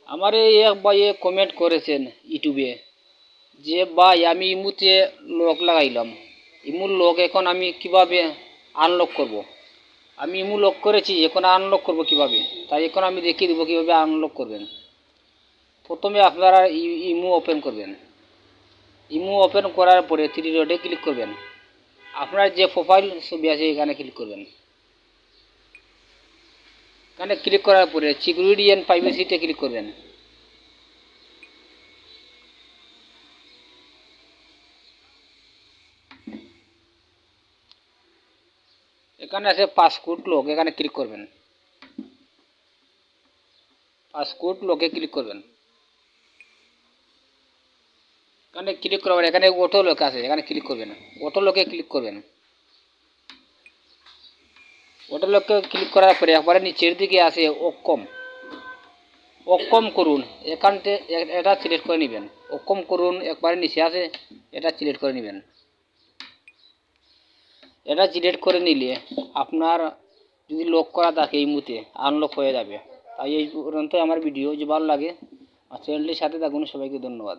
আমার এই এক ভাই কমেন্ট করেছেন ইউটিউবে যে ভাই আমি ইমুতে লক লাগাইলাম, ইমুর লক এখন আমি কিভাবে আনলক করব। আমি ইমু লক করেছি, এখন আনলক করব কিভাবে, তাই এখন আমি দেখিয়ে দেবো কীভাবে আনলক করবেন। প্রথমে আপনারা ইমু ওপেন করবেন। ইমু ওপেন করার পরে থ্রি ডটে ক্লিক করবেন। আপনার যে প্রোফাইল ছবি আছে এখানে ক্লিক করবেন। এখানে ক্লিক করার পরে সিকিউরিটি অ্যান্ড প্রাইভেসিতে ক্লিক করবেন। এখানে আছে পাসপোর্ট লক, এখানে ক্লিক করবেন। পাসপোর্ট লকে ক্লিক করবেন। এখানে ক্লিক করার এখানে অটো লক আছে, এখানে ক্লিক করবেন। অটো লকে ক্লিক করবেন। অটো লকে ক্লিক করার পরে একবারে নিচের দিকে আছে অক্ষম, অক্ষম করুন, এখানতে এটা সিলেক্ট করে নেবেন। অক্ষম করুন একবারে নিচে আছে, এটা সিলেক্ট করে নেবেন। এটা সিলেক্ট করে নিলে আপনার যদি লক করা থাকে এই মুহূর্তে আনলক হয়ে যাবে। তাই এই পর্যন্ত আমার ভিডিও, যদি ভালো লাগে আমার চ্যানেলটির সাথে থাকুন। সবাইকে ধন্যবাদ।